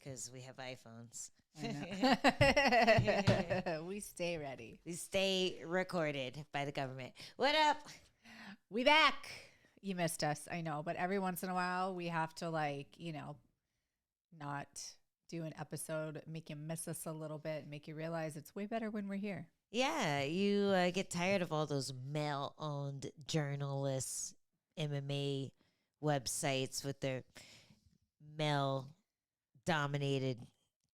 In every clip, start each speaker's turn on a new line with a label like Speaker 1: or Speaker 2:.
Speaker 1: because we have iPhones.
Speaker 2: I know. We stay ready.
Speaker 1: We stay recorded by the government. What up?
Speaker 2: We back. You missed us, I know, but every once in a while we have to not do an episode, make you miss us a little bit, make you realize it's way better when we're here.
Speaker 1: Yeah, you get tired of all those male-owned journalists, MMA websites with their male-dominated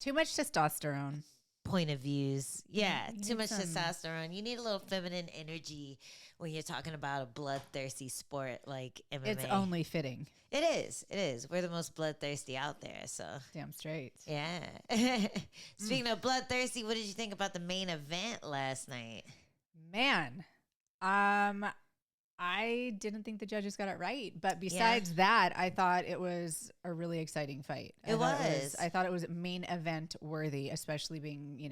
Speaker 2: Too much testosterone.
Speaker 1: point of views. Yeah,
Speaker 2: You
Speaker 1: too
Speaker 2: need
Speaker 1: much
Speaker 2: some-
Speaker 1: testosterone. You need a little feminine energy when you're talking about a bloodthirsty sport like MMA.
Speaker 2: It's only fitting.
Speaker 1: It is. It is. We're the most bloodthirsty out there, so.
Speaker 2: Damn straight.
Speaker 1: Yeah. Speaking of bloodthirsty, what did you think about the main event last night?
Speaker 2: Man, I didn't think the judges got it right, but besides that, I thought it was a really exciting fight.
Speaker 1: It was.
Speaker 2: I thought it was main event worthy, especially being,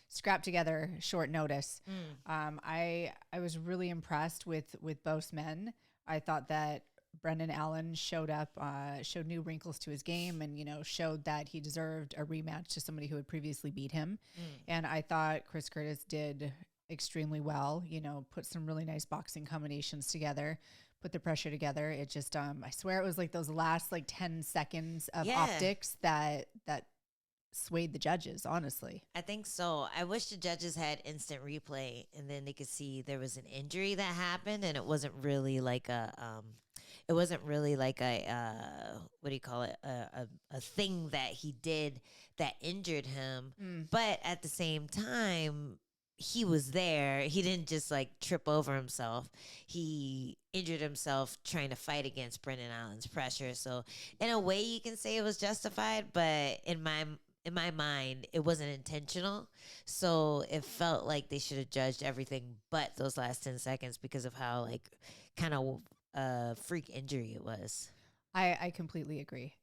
Speaker 2: scrapped together short notice. I was really impressed with both men. I thought that Brendan Allen showed new wrinkles to his game and, showed that he deserved a rematch to somebody who had previously beat him. And I thought Chris Curtis did extremely well, put some really nice boxing combinations together, put the pressure together. It just, I swear it was like those last 10 seconds of optics that swayed the judges, honestly.
Speaker 1: I think so. I wish the judges had instant replay and then they could see there was an injury that happened and it wasn't really like a what do you call it? A thing that he did that injured him. But at the same time, he was there. He didn't just trip over himself. He injured himself trying to fight against Brendan Allen's pressure. So in a way you can say it was justified, but in my mind, it wasn't intentional. So it felt like they should have judged everything but those last 10 seconds because of how kind of freak injury it was.
Speaker 2: I completely agree.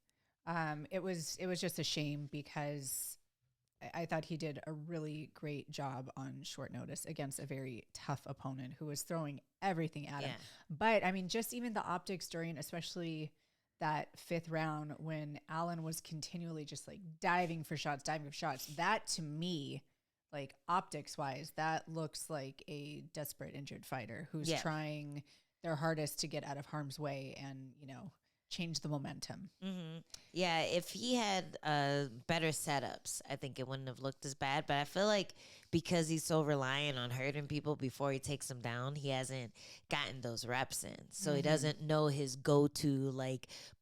Speaker 2: It was just a shame because I thought he did a really great job on short notice against a very tough opponent who was throwing everything at him. But I mean, just even the optics during, especially that fifth round when Allen was continually just diving for shots, that to me, optics wise, that looks like a desperate injured fighter who's trying their hardest to get out of harm's way and, change the momentum.
Speaker 1: Yeah, if he had better setups, I think it wouldn't have looked as bad. But I feel like because he's so reliant on hurting people before he takes them down, he hasn't gotten those reps in. So he doesn't know his go-to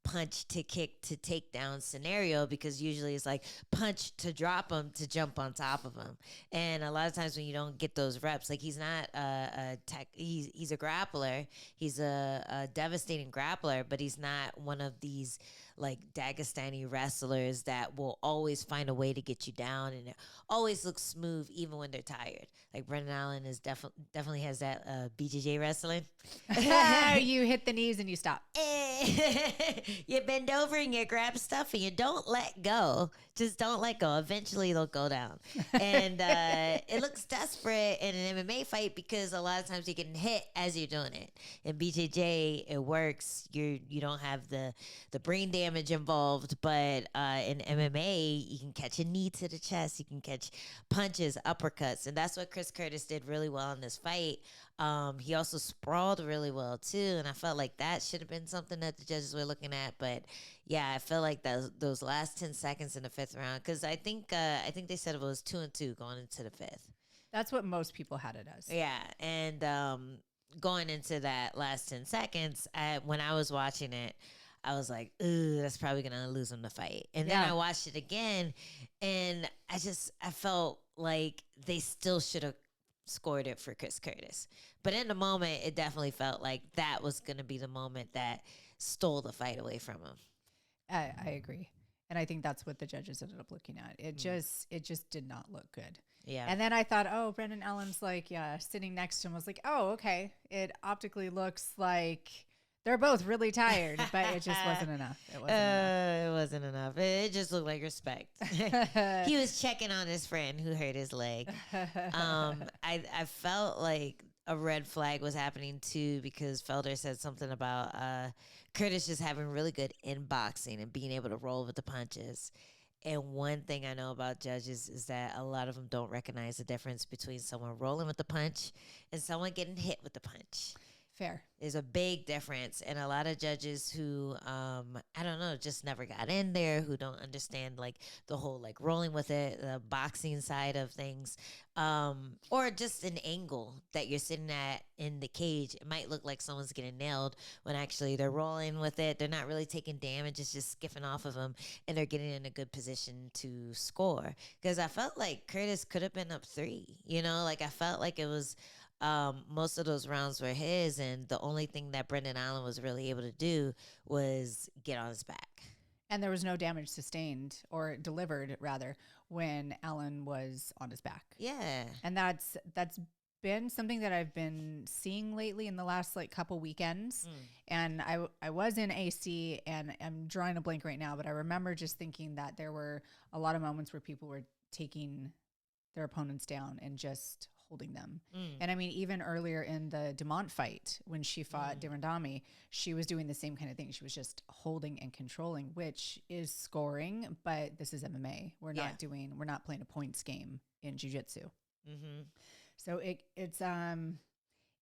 Speaker 1: punch to kick to take down scenario because usually it's punch to drop him to jump on top of him. And a lot of times when you don't get those reps, he's not he's a grappler. He's a devastating grappler, but he's not one of these Dagestani wrestlers that will always find a way to get you down and it always looks smooth even when they're tired. Brendan Allen is definitely has that BJJ wrestling.
Speaker 2: You hit the knees and you stop.
Speaker 1: You bend over and you grab stuff and you don't let go. Just don't let go. Eventually they'll go down. And it looks desperate in an MMA fight because a lot of times you're getting hit as you're doing it. In BJJ, it works. You don't have the brain damage involved, but in MMA, you can catch a knee to the chest. You can catch punches, uppercuts. And that's what Chris Curtis did really well in this fight. He also sprawled really well too, and I felt like that should have been something that the judges were looking at. But yeah, I feel like those last 10 seconds in the fifth round, because I think they said it was 2-2 going into the fifth.
Speaker 2: That's what most people had it as.
Speaker 1: Yeah, and going into that last 10 seconds, when I was watching it, I was like, ooh, that's probably gonna lose him the fight. And then I watched it again, and I felt like they still should have scored it for Chris Curtis. But in the moment, it definitely felt like that was going to be the moment that stole the fight away from him.
Speaker 2: I agree. And I think that's what the judges ended up looking at. It just did not look good.
Speaker 1: Yeah.
Speaker 2: And then I thought, oh, Brendan Allen's sitting next to him. I was like, oh, okay. It optically looks like they're both really tired, but it just wasn't enough.
Speaker 1: It wasn't enough. It just looked like respect. He was checking on his friend who hurt his leg. I felt like a red flag was happening too because Felder said something about Curtis just having really good inboxing and being able to roll with the punches. And one thing I know about judges is that a lot of them don't recognize the difference between someone rolling with the punch and someone getting hit with the punch.
Speaker 2: Fair.
Speaker 1: There's a big difference, and a lot of judges who I don't know, just never got in there, who don't understand like the whole like rolling with it, the boxing side of things, or just an angle that you're sitting at in the cage. It might look like someone's getting nailed when actually they're rolling with it. They're not really taking damage; it's just skiffing off of them, and they're getting in a good position to score. Because I felt like Curtis could have been up 3. You know, like I felt like it was most of those rounds were his, and the only thing that Brendan Allen was really able to do was get on his back.
Speaker 2: And there was no damage sustained or delivered, rather, when Allen was on his back.
Speaker 1: Yeah.
Speaker 2: And that's been something that I've been seeing lately in the last like couple weekends. And I was in AC, and I'm drawing a blank right now, but I remember just thinking that there were a lot of moments where people were taking their opponents down and just holding them. And I mean, even earlier in the Dumont fight, when she fought Dirandami, she was doing the same kind of thing. She was just holding and controlling, which is scoring, but this is MMA. We're not playing a points game in jiu-jitsu. So it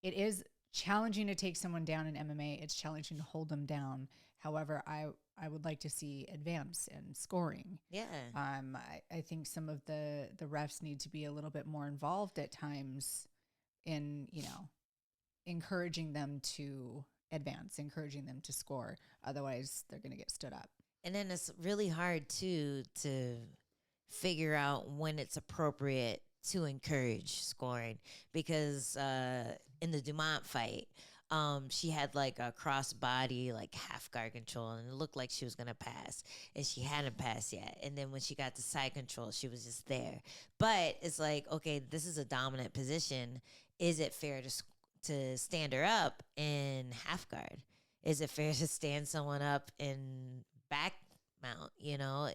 Speaker 2: is challenging to take someone down in MMA. It's challenging to hold them down. However, I would like to see advance and scoring.
Speaker 1: Yeah.
Speaker 2: I think some of the refs need to be a little bit more involved at times in, encouraging them to advance, encouraging them to score. Otherwise, they're going to get stood up.
Speaker 1: And then it's really hard too to figure out when it's appropriate to encourage scoring, because in the Dumont fight, she had like a cross body, like half guard control, and it looked like she was going to pass, and she hadn't passed yet. And then when she got to side control, she was just there. But it's like, okay, this is a dominant position. Is it fair to stand her up in half guard? Is it fair to stand someone up in back mount,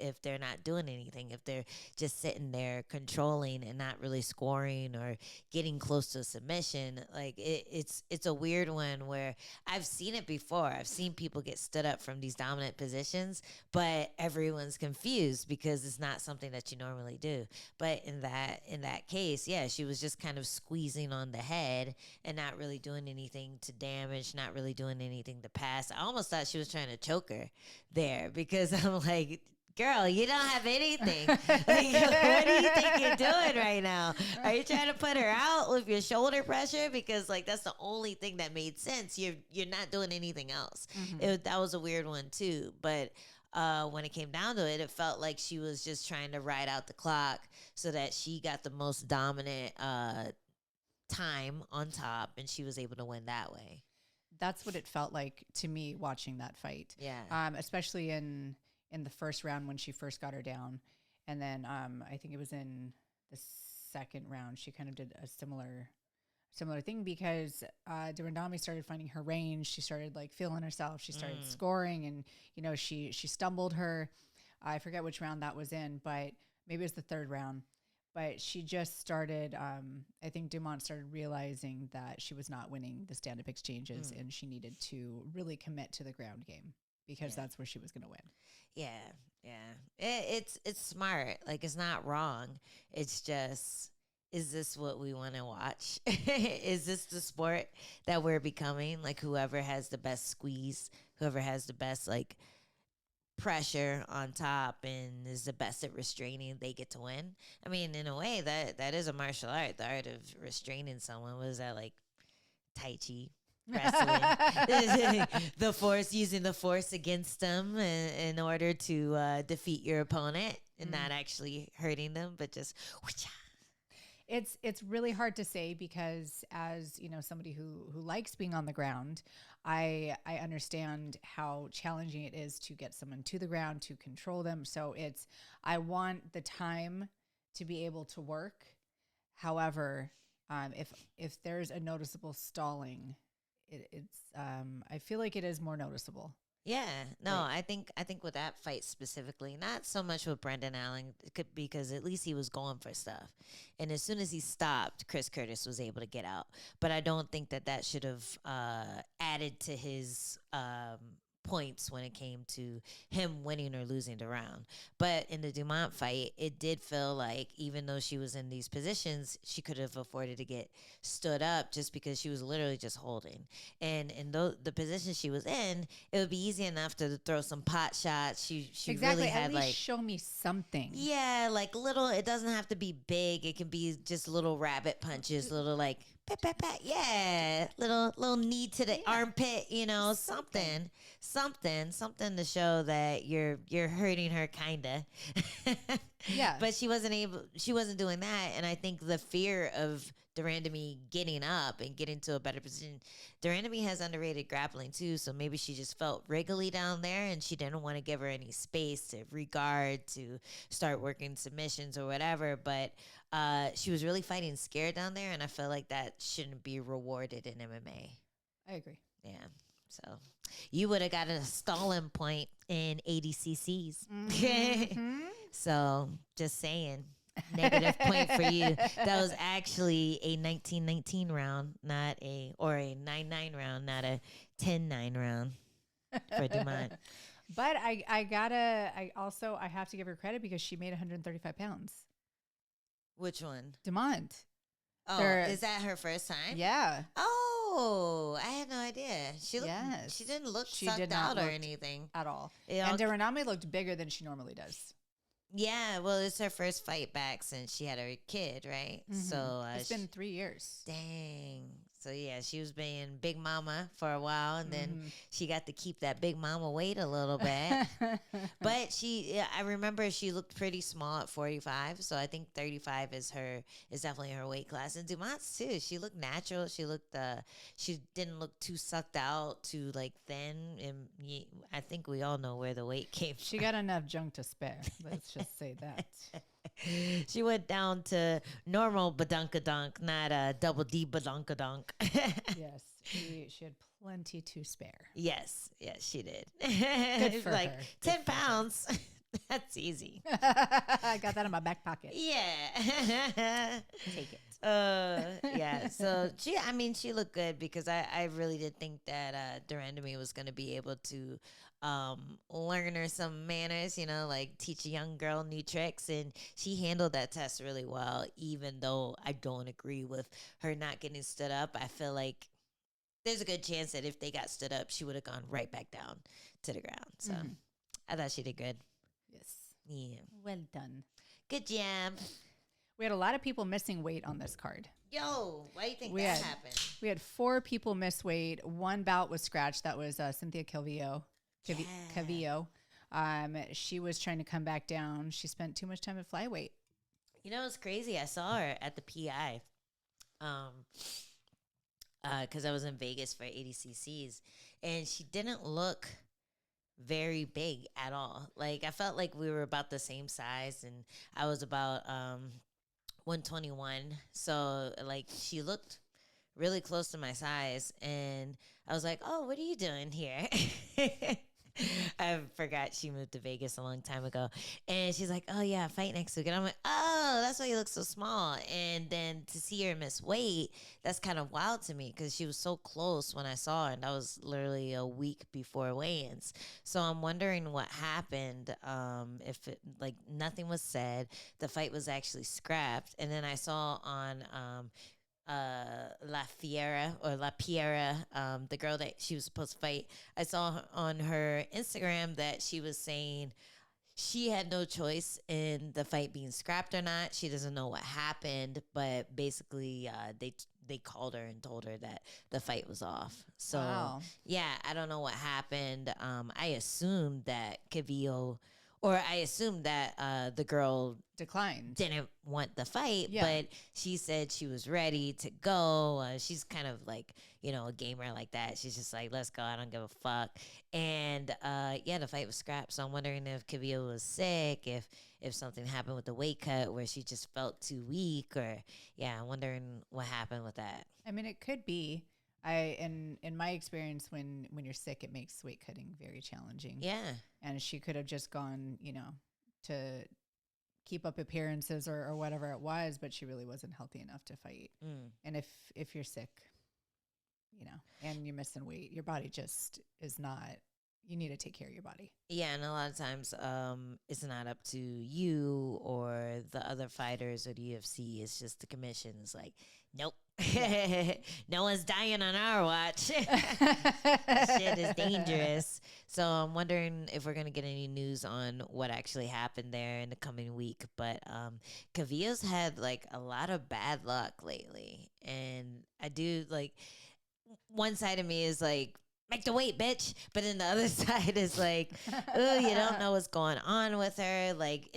Speaker 1: if they're not doing anything, if they're just sitting there controlling and not really scoring or getting close to submission? Like it's a weird one where I've seen it before. I've seen people get stood up from these dominant positions, but everyone's confused because it's not something that you normally do. But in that case, yeah, she was just kind of squeezing on the head and not really doing anything to damage, not really doing anything to pass. I almost thought she was trying to choke her there, because I'm like, girl, you don't have anything. Like, what do you think you're doing right now? Are you trying to put her out with your shoulder pressure? Because like that's the only thing that made sense. You're not doing anything else. That was a weird one too. But when it came down to it, it felt like she was just trying to ride out the clock so that she got the most dominant time on top, and she was able to win that way.
Speaker 2: That's what it felt like to me watching that fight.
Speaker 1: Yeah.
Speaker 2: Especially in the first round when she first got her down. And then I think it was in the second round she kind of did a similar thing, because Dirandami started finding her range. She started like feeling herself. She started scoring, and she stumbled her. I forget which round that was in, but maybe it was the third round. But she just started, I think Dumont started realizing that she was not winning the stand-up exchanges, and she needed to really commit to the ground game, because that's where she was going to win.
Speaker 1: Yeah. It's smart. Like, it's not wrong. It's just, is this what we want to watch? Is this the sport that we're becoming? Like, whoever has the best squeeze, whoever has the best, like, pressure on top and is the best at restraining, they get to win. I mean, in a way, that is a martial art. The art of restraining someone. Was that like Tai Chi, wrestling? The force, using the force against them in order to defeat your opponent and not actually hurting them, but just whoosh.
Speaker 2: It's really hard to say, because as somebody who likes being on the ground, I understand how challenging it is to get someone to the ground, to control them. So I want the time to be able to work. However, if there's a noticeable stalling, I feel like it is more noticeable.
Speaker 1: Yeah, no, right. I think with that fight specifically, not so much with Brendan Allen, because at least he was going for stuff. And as soon as he stopped, Chris Curtis was able to get out. But I don't think that should have added to his points when it came to him winning or losing the round. But in the Dumont fight, it did feel like even though she was in these positions, she could have afforded to get stood up just because she was literally just holding. And in the position she was in, it would be easy enough to throw some pot shots. She
Speaker 2: exactly.
Speaker 1: really had
Speaker 2: At least
Speaker 1: like,
Speaker 2: show me something.
Speaker 1: yeah, like little. It doesn't have to be big. It can be just little rabbit punches, little like pat, pat, pat. Yeah, little knee to the armpit. You know, something to show that you're hurting her, kinda.
Speaker 2: Yeah.
Speaker 1: But she wasn't doing that, and I think the fear of Durandamy getting up and getting to a better position. Durandamy has underrated grappling too, so maybe she just felt wriggly down there and she didn't want to give her any space to regard, to start working submissions or whatever. But she was really fighting scared down there, and I feel like that shouldn't be rewarded in MMA.
Speaker 2: I agree.
Speaker 1: Yeah. So you would have got a stalling point in 80 cc's.
Speaker 2: Mm-hmm.
Speaker 1: So just saying. Negative point for you. That was actually a 19-19 round, or a 9-9 round, not a 10-9 round for Dumont.
Speaker 2: But I have to give her credit because she made 135 pounds.
Speaker 1: Which one?
Speaker 2: Dumont.
Speaker 1: Oh, is that her first time?
Speaker 2: Yeah.
Speaker 1: Oh, I had no idea. She didn't look sucked out or anything
Speaker 2: at all. And Durandamy looked bigger than she normally does.
Speaker 1: Yeah, well, it's her first fight back since she had her kid, right?
Speaker 2: Mm-hmm.
Speaker 1: So
Speaker 2: it's been 3 years.
Speaker 1: Dang. So yeah, she was being big mama for a while, and then she got to keep that big mama weight a little bit. But I remember she looked pretty small at 45, so I think 35 is definitely her weight class. And Dumont's too. She looked natural. She didn't look too sucked out, too like thin. And I think we all know where the weight came from.
Speaker 2: She got enough junk to spare. Let's just say that.
Speaker 1: She went down to normal badunkadunk, not a double D badunkadunk.
Speaker 2: Yes, she had plenty to spare.
Speaker 1: Yes, she did.
Speaker 2: Good for
Speaker 1: like
Speaker 2: her.
Speaker 1: 10 pounds. That's easy.
Speaker 2: I got that in my back pocket.
Speaker 1: Yeah.
Speaker 2: Take it.
Speaker 1: Yeah. So she looked good because I really did think that Durandamy was going to be able to learn her some manners, like teach a young girl new tricks, and she handled that test really well. Even though I don't agree with her not getting stood up, I feel like there's a good chance that if they got stood up, she would have gone right back down to the ground. So I thought she did good.
Speaker 2: Yes.
Speaker 1: Yeah.
Speaker 2: Well done.
Speaker 1: Good job.
Speaker 2: We had a lot of people missing weight on this card.
Speaker 1: Yo, why do you think that happened?
Speaker 2: We had 4 people miss weight. One bout was scratched. That was Cynthia Calvillo. She was trying to come back down. She spent too much time at flyweight.
Speaker 1: It's crazy. I saw her at the PI because I was in Vegas for 80 cc's, and she didn't look very big at all. Like, I felt like we were about the same size, and I was about 121. So, like, she looked really close to my size, and I was like, oh, what are you doing here? I forgot she moved to Vegas a long time ago. And she's like, oh, yeah, fight next week. And I'm like, oh, that's why you look so small. And then to see her miss weight, that's kind of wild to me because she was so close when I saw her. And that was literally a week before weigh-ins. So I'm wondering what happened. If nothing was said, the fight was actually scrapped. And then I saw on La Piera, the girl that she was supposed to fight, I saw on her Instagram that she was saying she had no choice in the fight being scrapped or not. She doesn't know what happened, but basically they called her and told her that the fight was off. So
Speaker 2: wow.
Speaker 1: Yeah, I don't know what happened. I assumed that the girl didn't want the fight, but she said she was ready to go. She's kind of like, a gamer like that. She's just like, let's go. I don't give a fuck. And the fight was scrapped. So I'm wondering if Kavio was sick, if something happened with the weight cut where she just felt too weak, or I'm wondering what happened with that.
Speaker 2: I mean, it could be. In my experience, when you're sick, it makes weight cutting very challenging.
Speaker 1: Yeah.
Speaker 2: And she could have just gone, to keep up appearances or whatever it was, but she really wasn't healthy enough to fight. And if you're sick, and you're missing weight, your body just is not, you need to take care of your body.
Speaker 1: Yeah, and a lot of times it's not up to you or the other fighters or the UFC. It's just the commission is like, nope. No one's dying on our watch. Shit is dangerous. So I'm wondering if we're going to get any news on what actually happened there in the coming week. But Cavillo's had like a lot of bad luck lately. And I do like, one side of me is like, make the weight, bitch. But then the other side is like, oh, you don't know what's going on with her. Like,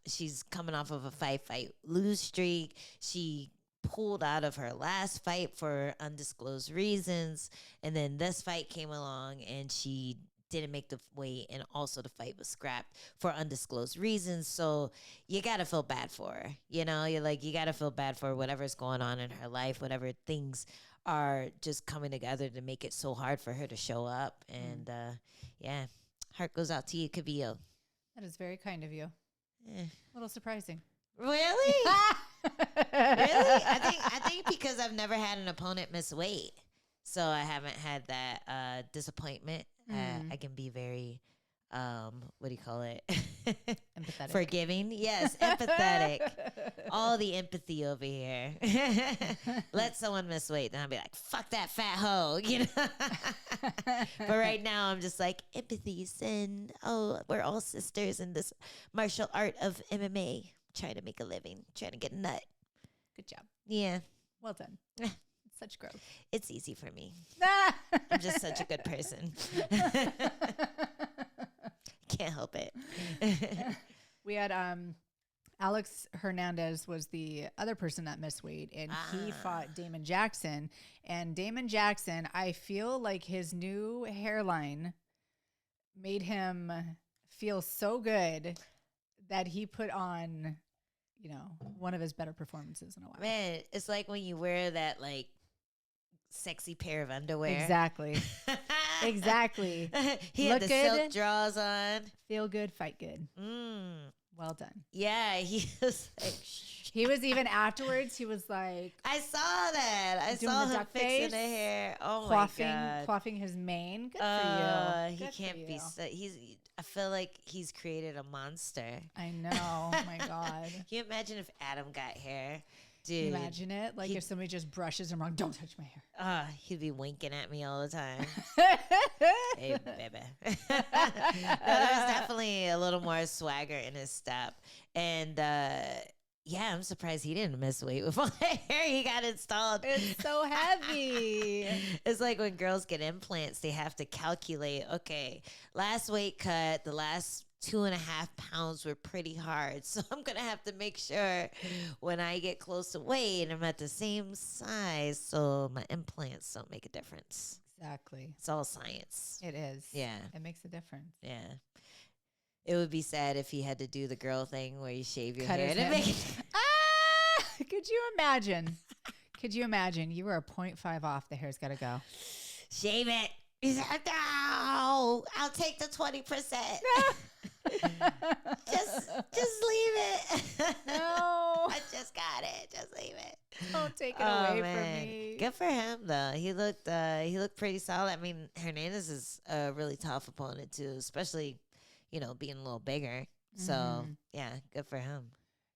Speaker 1: she's coming off of a fight lose streak. She pulled out of her last fight for undisclosed reasons. And then this fight came along and she didn't make the weight, and also the fight was scrapped for undisclosed reasons. So you got to feel bad for her. You know, you got to feel bad for whatever's going on in her life, whatever things are just coming together to make it so hard for her to show up. And yeah, heart goes out to you, Cavillo.
Speaker 2: That is very kind of you. A little surprising.
Speaker 1: Really? Really? I think because I've never had an opponent miss weight, so I haven't had that disappointment. I can be very what do you call it?
Speaker 2: Empathetic.
Speaker 1: Forgiving. Yes, empathetic. All the empathy over here. Let someone miss weight, then I'll be like, fuck that fat hoe, you know? But right now I'm just like, empathies, and we're all sisters in this martial art of MMA. Trying to make a living, trying to get a nut.
Speaker 2: Good job.
Speaker 1: Yeah.
Speaker 2: Well done. Such growth.
Speaker 1: It's easy for me. I'm just such a good person. Can't help it.
Speaker 2: We had Alex Hernandez was the other person that missed weight, and he fought Damon Jackson. And Damon Jackson, I feel like his new hairline made him feel so good that he put on, one of his better performances in a while.
Speaker 1: Man, it's like when you wear that like sexy pair of underwear.
Speaker 2: Exactly. Exactly.
Speaker 1: He had the silk draws on.
Speaker 2: Feel good, fight good. Well done.
Speaker 1: Yeah, he was like,
Speaker 2: he was even afterwards. He was like,
Speaker 1: I saw that. I saw him fixing the hair. Oh my god,
Speaker 2: quaffing his mane. Good for you.
Speaker 1: He can't be. I feel like he's created a monster.
Speaker 2: I know. Oh my god.
Speaker 1: Can you imagine if Adam got hair? Dude,
Speaker 2: can you imagine it? Like if somebody just brushes him wrong, don't touch my hair.
Speaker 1: He'd be winking at me all the time. Hey, baby. No, there's definitely a little more swagger in his step. And yeah, I'm surprised he didn't miss weight with all the hair he got installed.
Speaker 2: It's so heavy.
Speaker 1: It's like when girls get implants, they have to calculate, okay, last weight cut, the last 2.5 pounds were pretty hard. So I'm going to have to make sure when I get close to weight, I'm at the same size. So my implants don't make a difference.
Speaker 2: Exactly.
Speaker 1: It's all science.
Speaker 2: It is.
Speaker 1: Yeah.
Speaker 2: It makes a difference.
Speaker 1: Yeah. It would be sad if he had to do the girl thing where you shave your
Speaker 2: Cut
Speaker 1: hair to make it.
Speaker 2: Could you imagine? Could you imagine? You were a 0.5 off. The hair's got to go.
Speaker 1: Shave it. He's like, no, I'll take the 20%. just leave it.
Speaker 2: No.
Speaker 1: I just got it. Just leave it.
Speaker 2: Don't take it away from me.
Speaker 1: Good for him though. He looked pretty solid. I mean, Hernandez is a really tough opponent too, especially, being a little bigger. So yeah, good for him.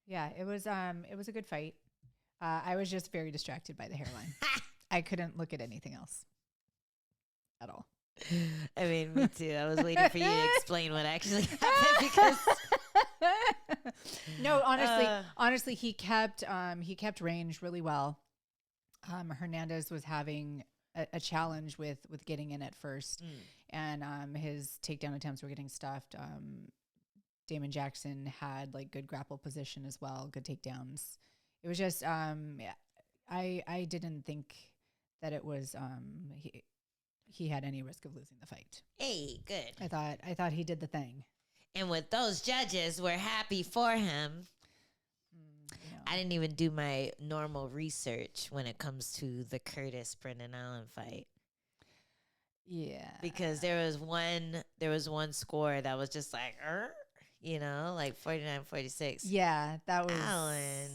Speaker 2: Yeah, it was a good fight. I was just very distracted by the hairline. I couldn't look at anything else at all.
Speaker 1: I mean, me too. I was waiting for you to explain what actually happened because
Speaker 2: no, honestly, he kept range really well. Hernandez was having a challenge with getting in at first, and his takedown attempts were getting stuffed. Damon Jackson had like good grapple position as well, good takedowns. It was just I didn't think that it was he had any risk of losing the fight.
Speaker 1: Hey, good.
Speaker 2: I thought he did the thing.
Speaker 1: And with those judges, we're happy for him. I didn't even do my normal research when it comes to the Curtis-Brendan Allen fight.
Speaker 2: Yeah.
Speaker 1: Because there was one score that was just like, like 49-46.
Speaker 2: Yeah, that was
Speaker 1: Allen.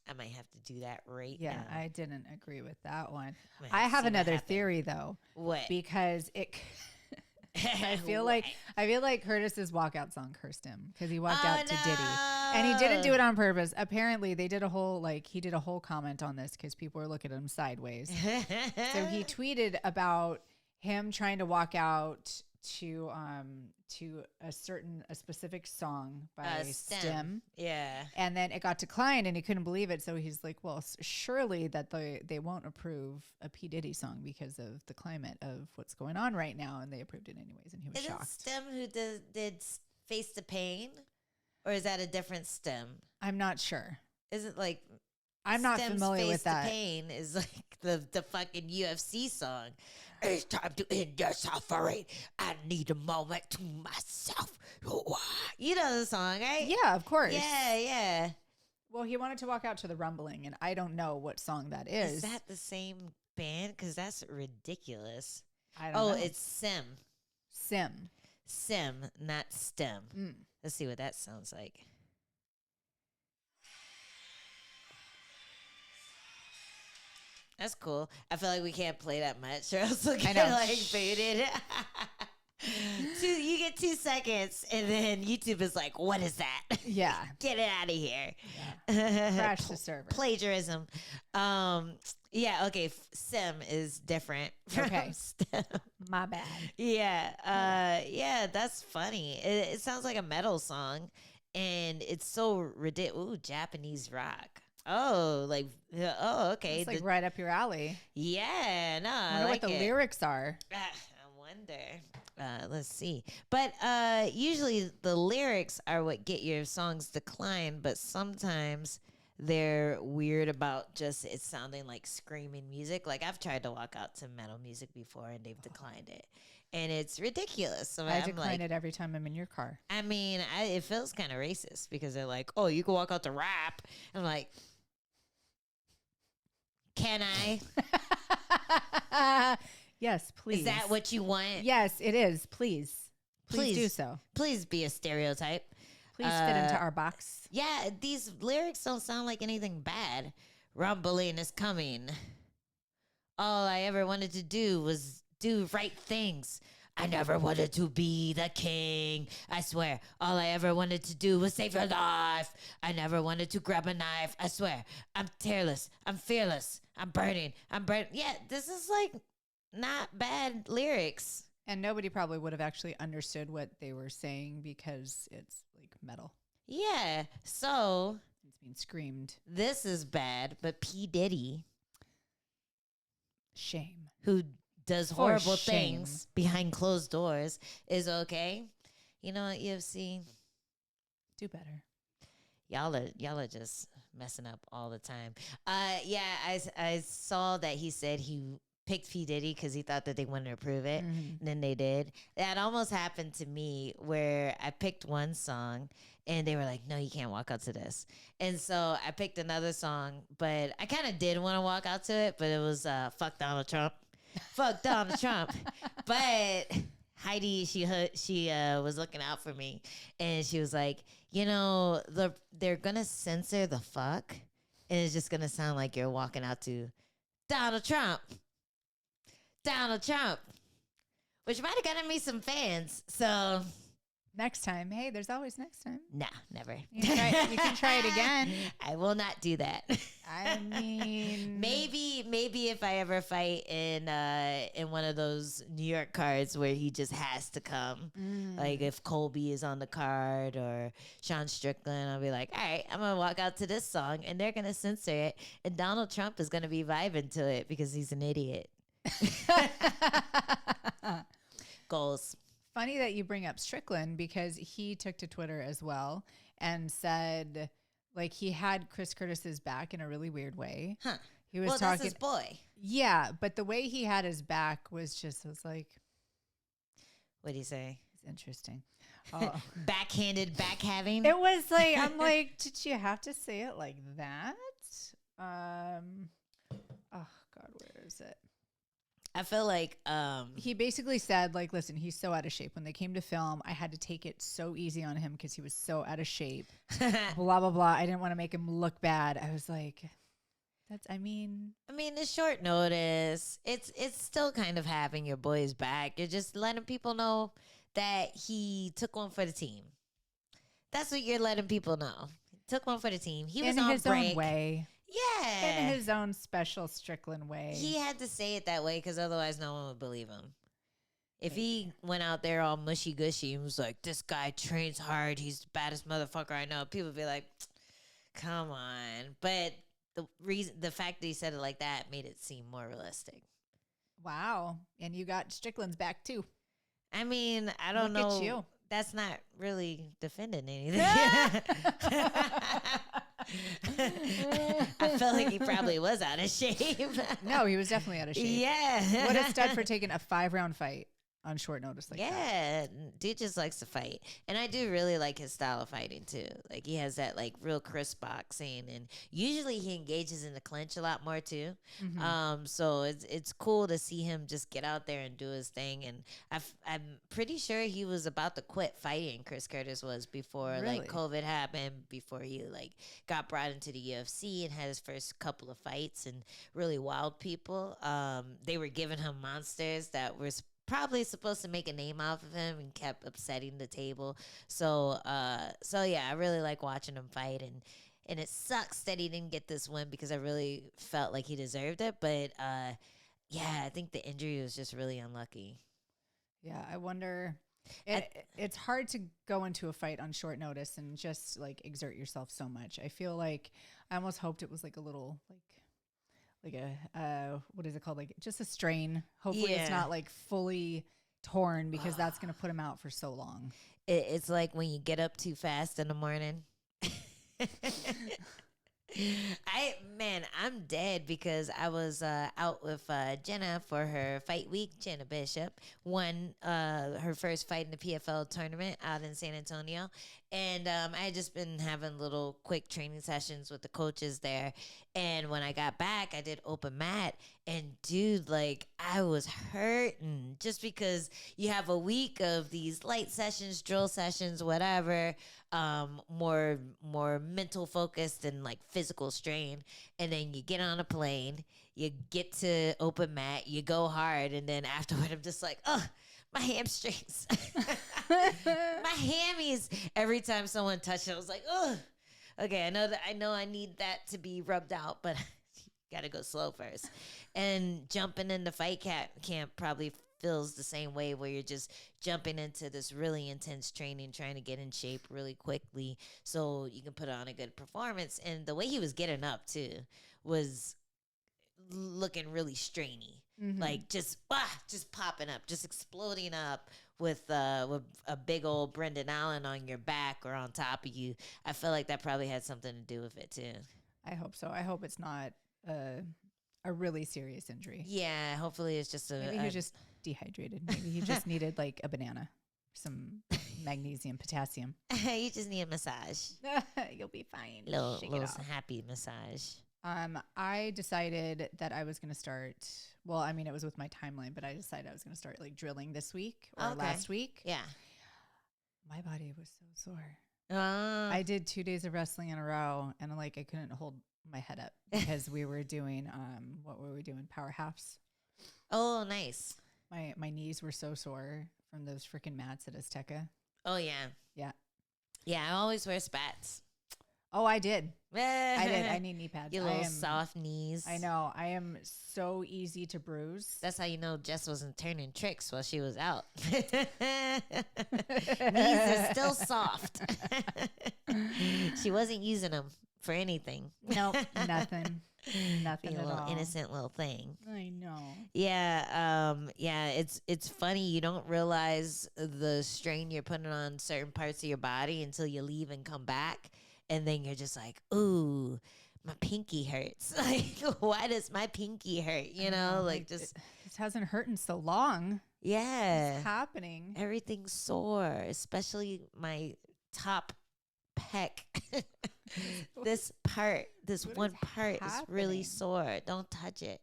Speaker 1: I might have to do that right now.
Speaker 2: Yeah, I didn't agree with that one. I have another theory though.
Speaker 1: What?
Speaker 2: Because I feel like Curtis's walkout song cursed him because he walked out to Diddy, and he didn't do it on purpose. Apparently, he did a whole comment on this because people were looking at him sideways. So he tweeted about him trying to walk out to a specific song by Stem.
Speaker 1: Yeah.
Speaker 2: And then it got declined and he couldn't believe it. So he's like, well, surely that they won't approve a P. Diddy song because of the climate of what's going on right now. And they approved it anyways. And he was shocked.
Speaker 1: Stem who did Face the Pain? Or is that a different Stem?
Speaker 2: I'm not sure.
Speaker 1: Is it like...
Speaker 2: I'm not familiar with that.
Speaker 1: Face the Pain is like the fucking UFC song. It's time to end your suffering. I need a moment to myself. You know the song, right?
Speaker 2: Yeah, of course.
Speaker 1: Yeah.
Speaker 2: Well, he wanted to walk out to the rumbling, and I don't know what song that is.
Speaker 1: Is that the same band? Because that's ridiculous.
Speaker 2: I don't know.
Speaker 1: It's Sim. Sim, not Stem. Let's see what that sounds like. That's cool. I feel like we can't play that much or else we'll get like booted. You get 2 seconds and then YouTube is like, what is that?
Speaker 2: Yeah.
Speaker 1: Get it out of here.
Speaker 2: Yeah. Crash the server.
Speaker 1: Plagiarism. Yeah, okay. Sim is different from Stem.
Speaker 2: My bad.
Speaker 1: Yeah. Yeah, that's funny. It sounds like a metal song and it's so ridiculous. Ooh, Japanese rock. Oh, okay.
Speaker 2: It's like right up your alley.
Speaker 1: Yeah, no,
Speaker 2: I wonder what the lyrics are.
Speaker 1: I wonder. Let's see. But usually the lyrics are what get your songs declined, but sometimes they're weird about just it sounding like screaming music. Like I've tried to walk out to metal music before and they've declined it. And it's ridiculous. So
Speaker 2: I decline it every time I'm in your car.
Speaker 1: I mean, it feels kind of racist because they're like, oh, you can walk out to rap. I'm like, can I?
Speaker 2: Yes, please.
Speaker 1: Is that what you want?
Speaker 2: Yes, it is. Please do so.
Speaker 1: Please be a stereotype.
Speaker 2: Please fit into our box.
Speaker 1: Yeah, these lyrics don't sound like anything bad. Rumbling is coming. All I ever wanted to do was do right things. I never wanted to be the king. I swear, all I ever wanted to do was save your life. I never wanted to grab a knife. I swear, I'm tearless. I'm fearless. I'm burning. Yeah, this is like not bad lyrics.
Speaker 2: And nobody probably would have actually understood what they were saying because it's like metal.
Speaker 1: Yeah, so
Speaker 2: it's being screamed.
Speaker 1: This is bad, but P. Diddy.
Speaker 2: Shame.
Speaker 1: Who does horrible things behind closed doors is okay. You know what, UFC?
Speaker 2: Do better.
Speaker 1: Y'all are just messing up all the time. Yeah, I saw that he said he picked P. Diddy because he thought that they wouldn't approve it. And then they did. That almost happened to me where I picked one song and they were like, no, you can't walk out to this. And so I picked another song, but I kind of did want to walk out to it, but it was Fuck Donald Trump. Fuck Donald Trump. But Heidi, she was looking out for me and she was like, you know, they're going to censor the fuck and it's just going to sound like you're walking out to Donald Trump, which might have gotten me some fans. So
Speaker 2: next time, hey, there's always next time.
Speaker 1: Nah, never.
Speaker 2: You can try it again.
Speaker 1: I will not do that.
Speaker 2: I mean,
Speaker 1: maybe if I ever fight in one of those New York cards where he just has to come, like if Colby is on the card or Sean Strickland, I'll be like, all right, I'm gonna walk out to this song and they're gonna censor it, and Donald Trump is gonna be vibing to it because he's an idiot. Goals.
Speaker 2: Funny that you bring up Strickland because he took to Twitter as well and said, like, he had Chris Curtis's back in a really weird way.
Speaker 1: Huh.
Speaker 2: He was
Speaker 1: talking. That's his boy.
Speaker 2: Yeah, but the way he had his back was like.
Speaker 1: What do you say?
Speaker 2: It's interesting.
Speaker 1: Backhanded backhaving.
Speaker 2: It was like, I'm like, did you have to say it like that? Oh God, where is it?
Speaker 1: I feel like
Speaker 2: he basically said, like, listen, he's so out of shape. When they came to film, I had to take it so easy on him because he was so out of shape. Blah, blah, blah. I didn't want to make him look bad. I was like, I mean,
Speaker 1: it's short notice. It's still kind of having your boys back. You're just letting people know that he took one for the team. That's what you're letting people know. He took one for the team. He was
Speaker 2: in
Speaker 1: on
Speaker 2: his
Speaker 1: break.
Speaker 2: own way.
Speaker 1: Yeah.
Speaker 2: In his own special Strickland way.
Speaker 1: He had to say it that way because otherwise no one would believe him. If he went out there all mushy gushy and was like, this guy trains hard, he's the baddest motherfucker I know, people would be like, come on. But the fact that he said it like that made it seem more realistic.
Speaker 2: Wow. And you got Strickland's back too.
Speaker 1: I mean, I don't know.
Speaker 2: Look at you.
Speaker 1: That's not really defending anything. I felt like he probably was out of shape.
Speaker 2: No, he was definitely out of shape.
Speaker 1: Yeah.
Speaker 2: What a stud for taking a 5-round fight on short notice like that.
Speaker 1: Yeah, dude just likes to fight. And I do really like his style of fighting too. Like he has that like real crisp boxing, and usually he engages in the clinch a lot more too.
Speaker 2: Mm-hmm.
Speaker 1: So it's cool to see him just get out there and do his thing. And I'm pretty sure he was about to quit fighting. Chris Curtis was before
Speaker 2: Really?
Speaker 1: like COVID happened, before he like got brought into the UFC and had his first couple of fights and really wowed people. They were giving him monsters that were probably supposed to make a name off of him and kept upsetting the table. So yeah, I really like watching him fight, and it sucks that he didn't get this win because I really felt like he deserved it. But yeah, I think the injury was just really unlucky.
Speaker 2: Yeah, I wonder. It's hard to go into a fight on short notice and just like exert yourself so much. I feel like I almost hoped it was like a little like a what is it called? Like just a strain. Hopefully it's not like fully torn because that's going to put him out for so long.
Speaker 1: It's like when you get up too fast in the morning. I'm dead because I was out with Jenna for her fight week. Jenna Bishop won her first fight in the PFL tournament out in San Antonio. And I had just been having little quick training sessions with the coaches there. And when I got back, I did open mat. And dude, like I was hurting just because you have a week of these light sessions, drill sessions, whatever, more mental focused and like physical strain. And then you get on a plane, you get to open mat, you go hard. And then afterward, I'm just like, oh, my hamstrings, my hammies. Every time someone touched it, I was like, oh, okay. I know I need that to be rubbed out, but got to go slow first. And jumping into fight camp probably feels the same way, where you're just jumping into this really intense training, trying to get in shape really quickly so you can put on a good performance. And the way he was getting up too was looking really strainy.
Speaker 2: Mm-hmm.
Speaker 1: Like just popping up, just exploding up with a big old Brendan Allen on your back or on top of you. I feel like that probably had something to do with it too.
Speaker 2: I hope so. I hope it's not a really serious injury.
Speaker 1: Yeah, hopefully it's just
Speaker 2: maybe he was just dehydrated. Maybe he just needed like a banana, some magnesium, potassium.
Speaker 1: You just need a massage.
Speaker 2: You'll be fine.
Speaker 1: Little happy massage.
Speaker 2: I decided that I was going to start. Well, I mean, it was with my timeline, but I decided I was going to start like drilling this week or last week.
Speaker 1: Yeah.
Speaker 2: My body was so sore. I did 2 days of wrestling in a row, and like I couldn't hold my head up because we were doing what were we doing? Power halves.
Speaker 1: Oh, nice.
Speaker 2: My knees were so sore from those freaking mats at Azteca.
Speaker 1: Oh yeah.
Speaker 2: Yeah.
Speaker 1: Yeah, I always wear spats.
Speaker 2: Oh, I did. I need knee pads.
Speaker 1: Your little soft knees.
Speaker 2: I know. I am so easy to bruise.
Speaker 1: That's how you know Jess wasn't turning tricks while she was out. Knees are still soft. She wasn't using them for anything.
Speaker 2: Nope, nothing. Nothing
Speaker 1: Being
Speaker 2: at
Speaker 1: a little
Speaker 2: all.
Speaker 1: innocent little thing.
Speaker 2: I know.
Speaker 1: Yeah, it's funny. You don't realize the strain you're putting on certain parts of your body until you leave and come back. And then you're just like, ooh, my pinky hurts. Like, why does my pinky hurt? You know, like just.
Speaker 2: This hasn't hurt in so long.
Speaker 1: Yeah.
Speaker 2: What's happening?
Speaker 1: Everything's sore, especially my top pec. This one part is really sore. Don't touch it.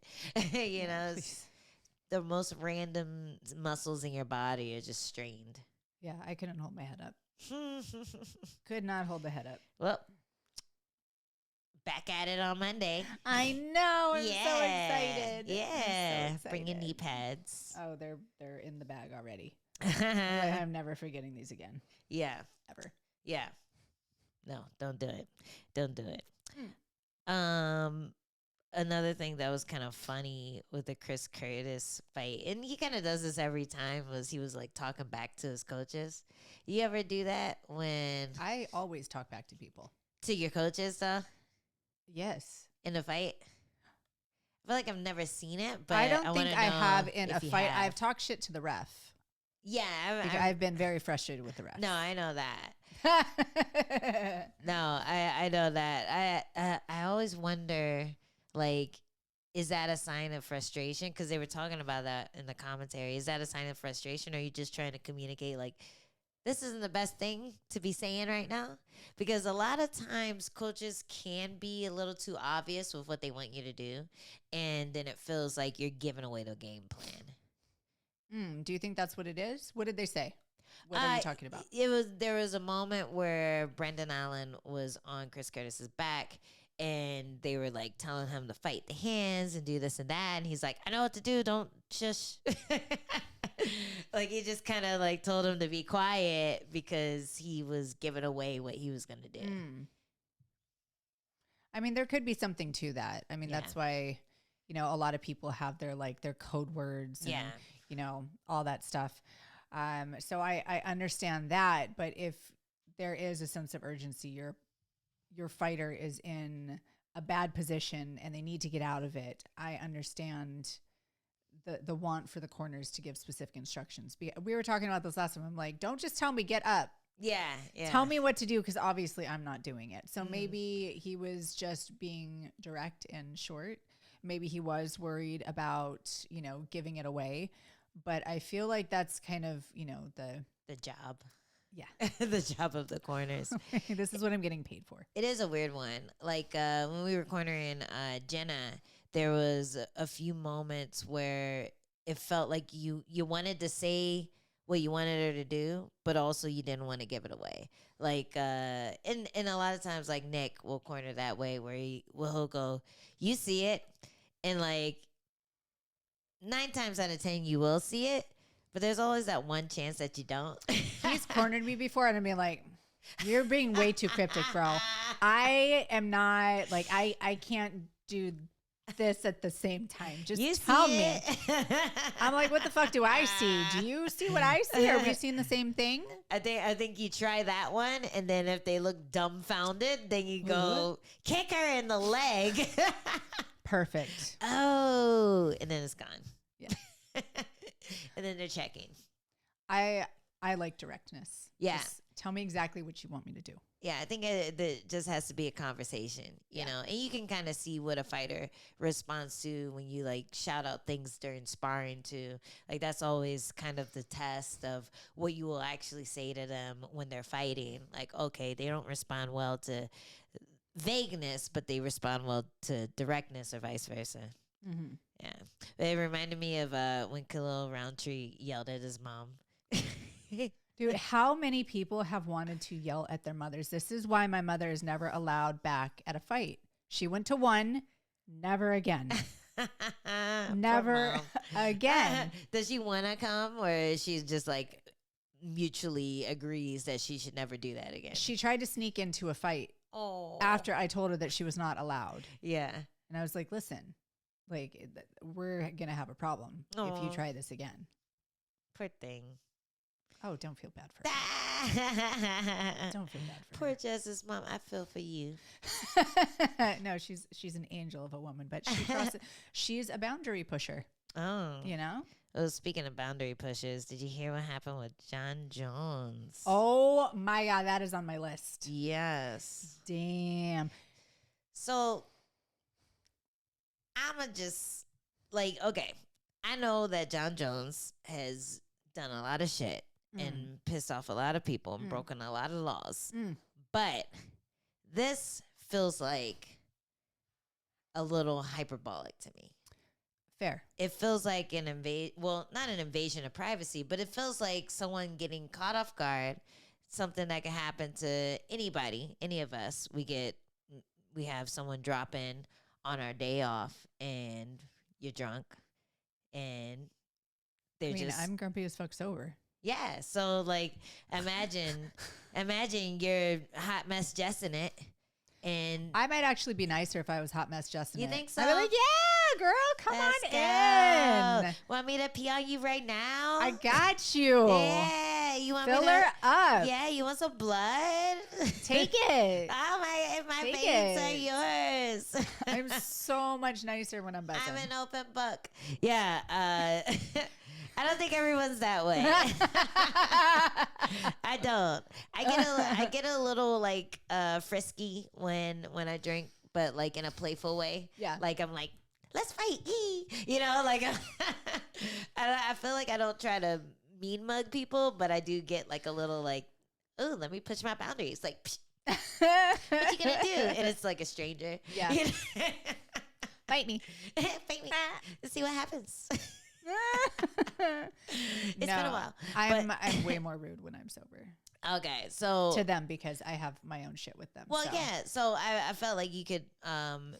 Speaker 1: You know, the most random muscles in your body are just strained.
Speaker 2: Yeah, I couldn't hold my head up. Could not hold the head up.
Speaker 1: Well, back at it on Monday.
Speaker 2: I know. I'm so excited.
Speaker 1: Yeah.
Speaker 2: I'm so
Speaker 1: Bring your knee
Speaker 2: excited.
Speaker 1: pads.
Speaker 2: Oh, they're in the bag already. I'm never forgetting these again.
Speaker 1: Yeah.
Speaker 2: Ever.
Speaker 1: Yeah. No, don't do it. Don't do it.
Speaker 2: Mm.
Speaker 1: Another thing that was kind of funny with the Chris Curtis fight, and he kind of does this every time, was he was like talking back to his coaches. You ever do that when
Speaker 2: I always talk back to people.
Speaker 1: to your coaches though
Speaker 2: Yes.
Speaker 1: in a fight? I feel like I've never seen it, but
Speaker 2: I don't think
Speaker 1: wanna
Speaker 2: I
Speaker 1: know
Speaker 2: have in a
Speaker 1: if you
Speaker 2: fight.
Speaker 1: have.
Speaker 2: I've talked shit to the ref.
Speaker 1: Yeah,
Speaker 2: I've been very frustrated with the ref.
Speaker 1: no, I know that. No, I know that. I always wonder, like, is that a sign of frustration? Because they were talking about that in the commentary. Is that a sign of frustration, or are you just trying to communicate, like, this isn't the best thing to be saying right now? Because a lot of times coaches can be a little too obvious with what they want you to do, and then it feels like you're giving away the game plan.
Speaker 2: Do you think that's what it is? What did they say? What are you talking about?
Speaker 1: There was a moment where Brendan Allen was on Chris Curtis's back, and they were like telling him to fight the hands and do this and that, and he's like, I know what to do, don't shush. Like he just kind of like told him to be quiet because he was giving away what he was gonna do.
Speaker 2: I mean, there could be something to that. I mean, that's why, a lot of people have their code words and, all that stuff. So I understand that, but if there is a sense of urgency, your fighter is in a bad position and they need to get out of it, I understand the want for the corners to give specific instructions. We were talking about this last time. I'm like, don't just tell me get up.
Speaker 1: Yeah.
Speaker 2: Tell me what to do, because obviously I'm not doing it. So maybe he was just being direct and short. Maybe he was worried about, giving it away. But I feel like that's kind of,
Speaker 1: the job.
Speaker 2: Yeah.
Speaker 1: The job of the corners.
Speaker 2: This is what I'm getting paid for.
Speaker 1: It is a weird one. Like when we were cornering Jenna, there was a few moments where it felt like you wanted to say what you wanted her to do, but also you didn't want to give it away. Like and a lot of times, like Nick will corner that way where he'll go, you see it, and like 9 times out of 10 you will see it, but there's always that one chance that you don't.
Speaker 2: He's cornered me before, and I'm being like, you're being way too cryptic, bro. I am not, like, I can't do this at the same time. Just tell me. I'm like, what the fuck do I see? Do you see what I see? Are we seeing the same thing?
Speaker 1: I think you try that one, and then if they look dumbfounded, then you go kick her in the leg.
Speaker 2: Perfect.
Speaker 1: Oh, and then it's gone.
Speaker 2: Yeah.
Speaker 1: And then they're checking.
Speaker 2: I like directness.
Speaker 1: Yeah.
Speaker 2: Just tell me exactly what you want me to do.
Speaker 1: Yeah, I think it just has to be a conversation, you know, and you can kind of see what a fighter responds to when you like shout out things during sparring too. Like that's always kind of the test of what you will actually say to them when they're fighting. Like, okay, they don't respond well to vagueness, but they respond well to directness or vice versa.
Speaker 2: Mm-hmm.
Speaker 1: Yeah. It reminded me of when Khalil Roundtree yelled at his mom.
Speaker 2: Dude, how many people have wanted to yell at their mothers? This is why my mother is never allowed back at a fight. She went to one, never again. Never again.
Speaker 1: Does she want to come, or she's just like mutually agrees that she should never do that again?
Speaker 2: She tried to sneak into a fight after I told her that she was not allowed.
Speaker 1: Yeah.
Speaker 2: And I was like, listen, like we're going to have a problem if you try this again.
Speaker 1: Poor thing.
Speaker 2: Oh, don't feel bad for her. Don't feel bad for
Speaker 1: Poor
Speaker 2: her.
Speaker 1: Jess's mom. I feel for you.
Speaker 2: No, she's an angel of a woman, but she's a boundary pusher.
Speaker 1: Oh.
Speaker 2: You know?
Speaker 1: Oh, speaking of boundary pushers, did you hear what happened with Jon Jones?
Speaker 2: Oh my God, that is on my list.
Speaker 1: Yes.
Speaker 2: Damn.
Speaker 1: So I'ma just like, okay, I know that Jon Jones has done a lot of shit and pissed off a lot of people and broken a lot of laws. But this feels like a little hyperbolic to me.
Speaker 2: Fair.
Speaker 1: It feels like not an invasion of privacy, but it feels like someone getting caught off guard, something that can happen to anybody, any of us. we have someone drop in on our day off and you're drunk and they're just
Speaker 2: I'm grumpy as fuck sober.
Speaker 1: yeah. So like imagine you're hot mess Jessing it. And
Speaker 2: I might actually be nicer if I was hot mess Justin.
Speaker 1: you think so?
Speaker 2: I'd be like, yeah, girl, come
Speaker 1: Let's
Speaker 2: on
Speaker 1: go.
Speaker 2: in.
Speaker 1: Want me to pee on you right now?
Speaker 2: I got you.
Speaker 1: Yeah, you want
Speaker 2: Fill
Speaker 1: me to
Speaker 2: her up.
Speaker 1: Yeah, you want some blood?
Speaker 2: Take it.
Speaker 1: Oh my
Speaker 2: Take
Speaker 1: veins
Speaker 2: it.
Speaker 1: are yours.
Speaker 2: I'm so much nicer when I'm buzzing.
Speaker 1: I'm an open book. Yeah. I don't think everyone's that way. I don't. I get a little like frisky when I drink, but like in a playful way.
Speaker 2: Yeah.
Speaker 1: Like I'm like, let's fight. You know, like I feel like I don't try to mean mug people, but I do get like a little like, oh, let me push my boundaries. Like, what you gonna do? And it's like a stranger.
Speaker 2: Yeah.
Speaker 1: You know?
Speaker 2: Fight me.
Speaker 1: Fight me. Let's see what happens. It's been a while.
Speaker 2: I'm way more rude when I'm sober
Speaker 1: Okay, so
Speaker 2: to them because I have my own shit with them.
Speaker 1: well,
Speaker 2: so.
Speaker 1: yeah. So I felt like you could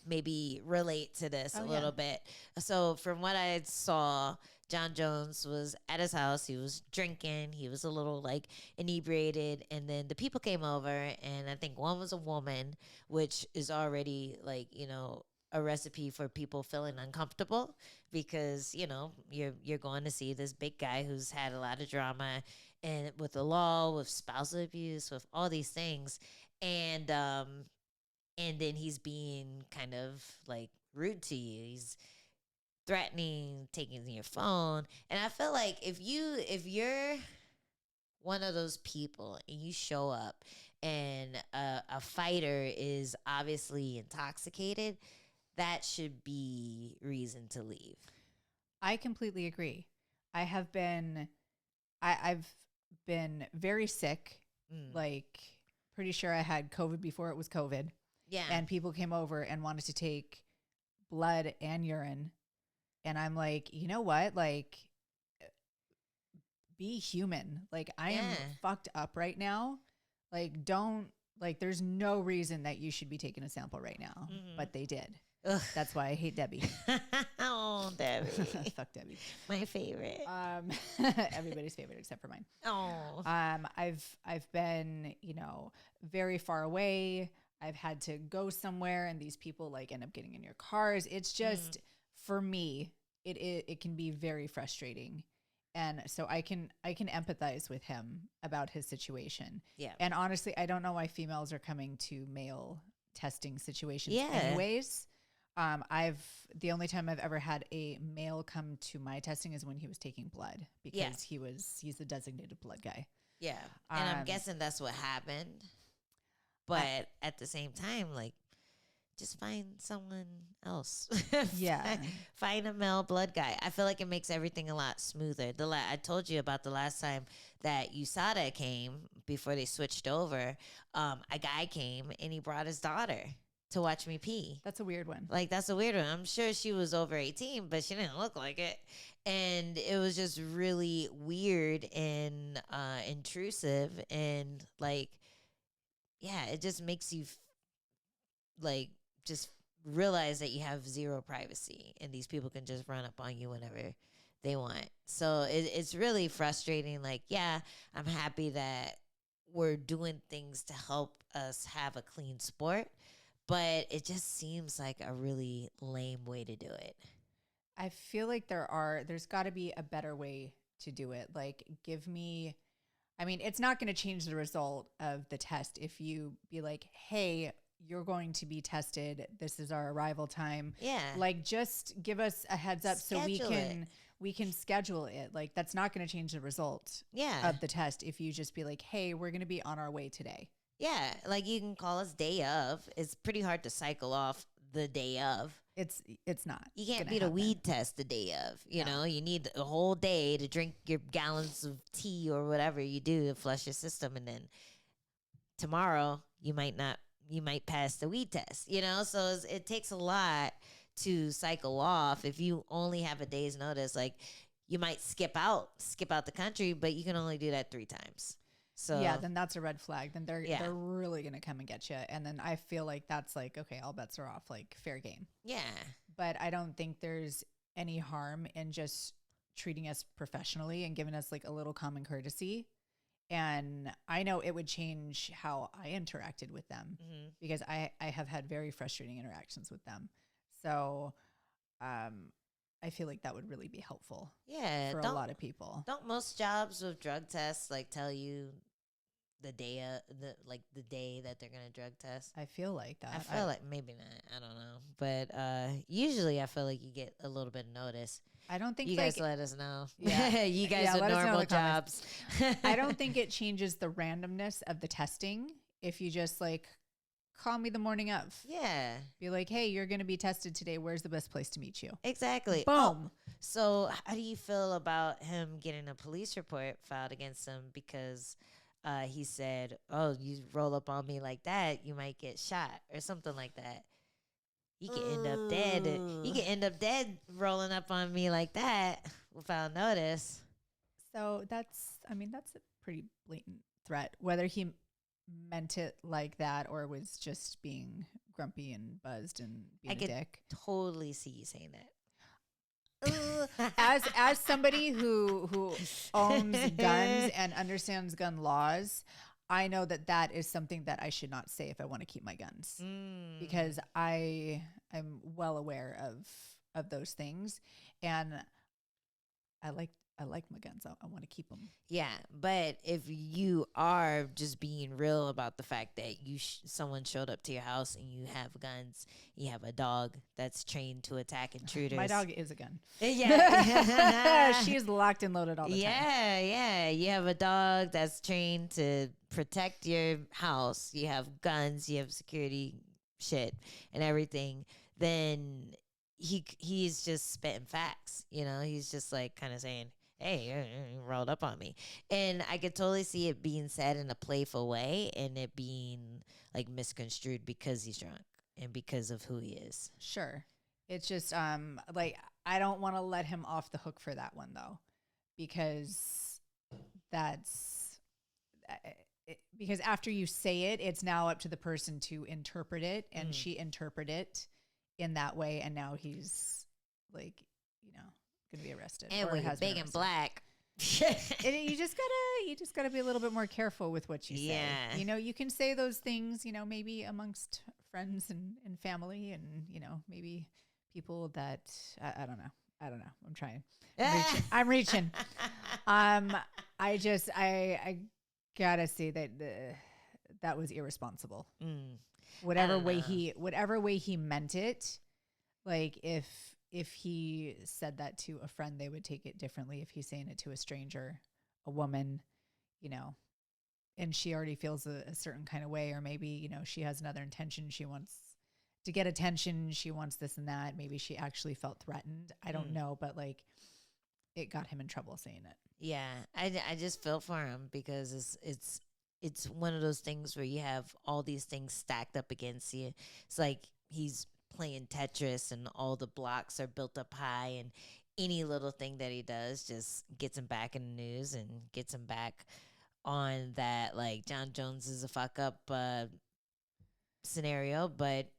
Speaker 1: maybe relate to this a little bit. So from what I saw, Jon Jones was at his house. He was drinking. He was a little like inebriated, and then the people came over, and I think one was a woman, which is already like a recipe for people feeling uncomfortable because you're going to see this big guy who's had a lot of drama and with the law, with spousal abuse, with all these things, and then he's being kind of like rude to you. He's threatening, taking your phone, and I feel like if you're one of those people and you show up and a fighter is obviously intoxicated, that should be reason to leave.
Speaker 2: I completely agree. I've been very sick. Like pretty sure I had COVID before it was COVID.
Speaker 1: Yeah.
Speaker 2: And people came over and wanted to take blood and urine. And I'm like, you know what? Like, be human. Like, I am fucked up right now. Like, there's no reason that you should be taking a sample right now. But they did. Ugh. That's why I hate Debbie.
Speaker 1: Oh, Debbie.
Speaker 2: Fuck Debbie.
Speaker 1: My favorite.
Speaker 2: Everybody's favorite except for mine.
Speaker 1: Oh.
Speaker 2: I've been, very far away. I've had to go somewhere and these people like end up getting in your cars. It's just for me, it can be very frustrating. And so I can empathize with him about his situation. Yeah. And honestly, I don't know why females are coming to male testing situations anyways. The only time I've ever had a male come to my testing is when he was taking blood because he's the designated blood guy.
Speaker 1: Yeah. And I'm guessing that's what happened. But at the same time, like, just find someone else.
Speaker 2: Yeah.
Speaker 1: Find a male blood guy. I feel like it makes everything a lot smoother. I told you about the last time that USADA came before they switched over. A guy came and he brought his daughter to watch me pee.
Speaker 2: That's a weird one.
Speaker 1: Like, that's a weird one. I'm sure she was over 18, but she didn't look like it. And it was just really weird and intrusive. And, like, yeah, it just makes you, just realize that you have zero privacy. And these people can just run up on you whenever they want. So it's really frustrating. Like, yeah, I'm happy that we're doing things to help us have a clean sport. But it just seems like a really lame way to do it.
Speaker 2: I feel like there's got to be a better way to do it. Like, it's not going to change the result of the test if you be like, hey, you're going to be tested. This is our arrival time.
Speaker 1: Yeah.
Speaker 2: Like, just give us a heads up so we can schedule it. Like, that's not going to change the result of the test if you just be like, hey, we're going to be on our way today.
Speaker 1: Yeah, like you can call us day of. It's pretty hard to cycle off the day of.
Speaker 2: It's not.
Speaker 1: You can't beat a weed test the day of. You know, you need a whole day to drink your gallons of tea or whatever you do to flush your system, and then tomorrow you might pass the weed test. So it takes a lot to cycle off. If you only have a day's notice, like you might skip out the country, but you can only do that 3 times. So
Speaker 2: yeah, then that's a red flag. Then they're
Speaker 1: Yeah.
Speaker 2: really gonna come and get you. And then I feel like that's like, okay, all bets are off, like fair game.
Speaker 1: yeah.
Speaker 2: But I don't think there's any harm in just treating us professionally and giving us like a little common courtesy. And I know it would change how I interacted with them because I have had very frustrating interactions with them. So I feel like that would really be helpful
Speaker 1: Yeah.
Speaker 2: for a lot of people.
Speaker 1: Don't most jobs with drug tests like tell you the day the day that they're gonna drug test?
Speaker 2: I feel like that.
Speaker 1: I feel like maybe not. I don't know. But usually I feel like you get a little bit of notice.
Speaker 2: I don't think
Speaker 1: You
Speaker 2: like,
Speaker 1: guys let us know.
Speaker 2: Yeah.
Speaker 1: You guys
Speaker 2: Yeah,
Speaker 1: with
Speaker 2: let us know in
Speaker 1: normal
Speaker 2: the comments.
Speaker 1: jobs.
Speaker 2: I don't think it changes the randomness of the testing if you just like call me the morning of.
Speaker 1: Yeah.
Speaker 2: Be like, hey, you're going to be tested today. Where's the best place to meet you?
Speaker 1: Exactly.
Speaker 2: Boom.
Speaker 1: So how do you feel about him getting a police report filed against him because he said, "Oh, you roll up on me like that, you might get shot," or something like that. You can end up dead. You can end up dead rolling up on me like that without notice.
Speaker 2: So that's a pretty blatant threat. Whether he meant it like that or was just being grumpy and buzzed and being a dick.
Speaker 1: Totally see you saying that.
Speaker 2: As somebody who owns guns and understands gun laws, I know that is something that I should not say if I want to keep my guns because I am well aware of those things, and I like my guns. I want to keep them.
Speaker 1: Yeah, but if you are just being real about the fact that someone showed up to your house and you have guns, you have a dog that's trained to attack intruders.
Speaker 2: My dog is a gun.
Speaker 1: Yeah,
Speaker 2: she is locked and loaded all the time.
Speaker 1: Yeah. You have a dog that's trained to protect your house. You have guns. You have security shit and everything. Then he's just spitting facts. You know, he's just like kind of saying, "Hey, you rolled up on me," and I could totally see it being said in a playful way and it being like misconstrued because he's drunk and because of who he is.
Speaker 2: Sure, it's just like I don't want to let him off the hook for that one though, because because after you say it, it's now up to the person to interpret it, and she interpreted it in that way, and now he's like, gonna be arrested.
Speaker 1: And when you're big and black,
Speaker 2: you just gotta be a little bit more careful with what you say.
Speaker 1: Yeah.
Speaker 2: You can say those things, maybe amongst friends and family, and maybe people that I don't know. I'm trying. I'm reaching. I gotta say that was irresponsible. Whatever way he meant it, like if he said that to a friend, they would take it differently. If he's saying it to a stranger, a woman, and she already feels a certain kind of way, or maybe, she has another intention. She wants to get attention. She wants this and that. Maybe she actually felt threatened. I don't know, but like it got him in trouble saying it.
Speaker 1: Yeah. I just feel for him because it's one of those things where you have all these things stacked up against you. It's like he's playing Tetris and all the blocks are built up high, and any little thing that he does just gets him back in the news and gets him back on that, like, Jon Jones is a fuck up scenario, but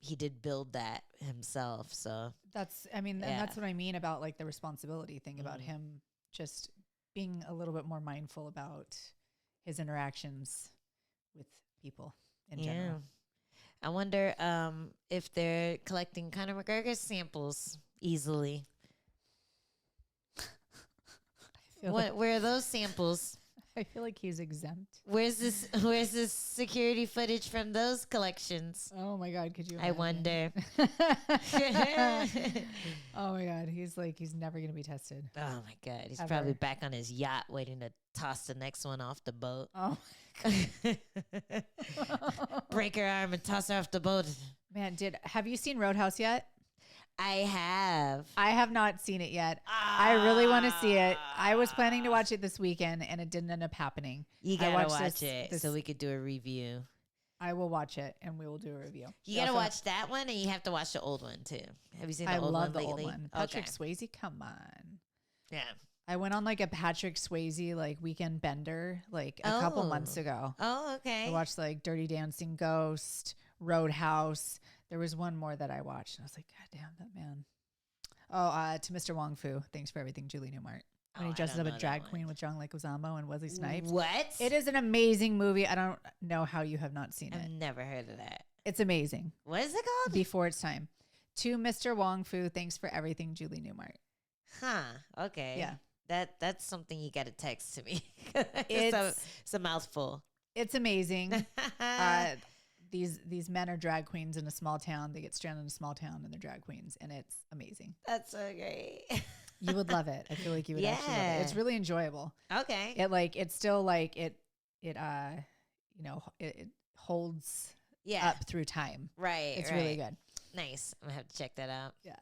Speaker 1: he did build that himself. So
Speaker 2: and that's what I mean about like the responsibility thing about him just being a little bit more mindful about his interactions with people in general.
Speaker 1: I wonder if they're collecting Conor McGregor samples easily. Where are those samples?
Speaker 2: I feel like he's exempt.
Speaker 1: Where's this security footage from those collections?
Speaker 2: Oh my God, could you imagine?
Speaker 1: I wonder.
Speaker 2: Oh my God, he's never gonna be tested.
Speaker 1: Oh my God, he's probably back on his yacht waiting to toss the next one off the boat.
Speaker 2: Oh.
Speaker 1: Break her arm and toss her off the boat.
Speaker 2: Man, have you seen Roadhouse yet?
Speaker 1: I
Speaker 2: have not seen it yet. I really want to see it. I was planning to watch it this weekend, and it didn't end up happening.
Speaker 1: You gotta watch it so we could do a review.
Speaker 2: I will watch it, and we will do a review.
Speaker 1: You gotta watch that one, and you have to watch the old one too. Have you seen the old one lately?
Speaker 2: Old one. Patrick Swayze, come on.
Speaker 1: Yeah.
Speaker 2: I went on like a Patrick Swayze like weekend bender like a couple months ago.
Speaker 1: Oh, okay.
Speaker 2: I watched like Dirty Dancing, Ghost, Roadhouse. There was one more that I watched, and I was like, God damn, that man. Oh, to Mr. Wong Fu, Thanks for Everything, Julie Newmart. When he dresses up a drag queen with John Leguizamo and Wesley Snipes.
Speaker 1: What?
Speaker 2: It is an amazing movie. I don't know how you have not seen it.
Speaker 1: I've never heard of that.
Speaker 2: It's amazing.
Speaker 1: What is it called?
Speaker 2: Before It's Time. To Mr. Wong Fu, Thanks for Everything, Julie Newmart.
Speaker 1: Huh. Okay.
Speaker 2: Yeah.
Speaker 1: That's something you got to text to me.
Speaker 2: It's
Speaker 1: a mouthful.
Speaker 2: It's amazing. These men are drag queens in a small town. They get stranded in a small town and they're drag queens, and it's amazing.
Speaker 1: That's so great.
Speaker 2: You would love it. I feel like you would actually love it. It's really enjoyable.
Speaker 1: Okay.
Speaker 2: It's still like it holds up through time.
Speaker 1: Right.
Speaker 2: It's really good.
Speaker 1: Nice. I'm gonna have to check that out.
Speaker 2: Yeah.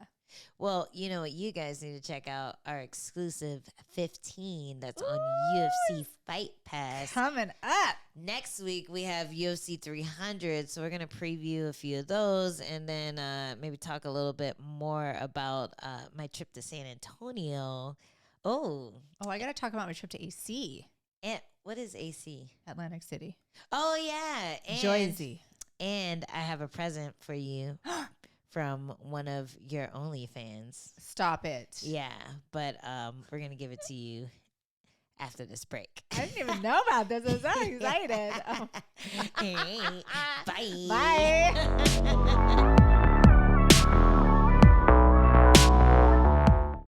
Speaker 1: Well, you know what? You guys need to check out our exclusive 15 that's on UFC Fight Pass.
Speaker 2: Coming up.
Speaker 1: Next week, we have UFC 300. So we're going to preview a few of those and then maybe talk a little bit more about my trip to San Antonio. Oh,
Speaker 2: I got to talk about my trip to AC.
Speaker 1: And what is AC?
Speaker 2: Atlantic City.
Speaker 1: Oh, yeah. And,
Speaker 2: Joyzy.
Speaker 1: And I have a present for you. From one of your OnlyFans.
Speaker 2: Stop it.
Speaker 1: Yeah, but we're going to give it to you after this break.
Speaker 2: I didn't even know about this. I'm so excited.
Speaker 1: Hey, bye.
Speaker 2: Bye.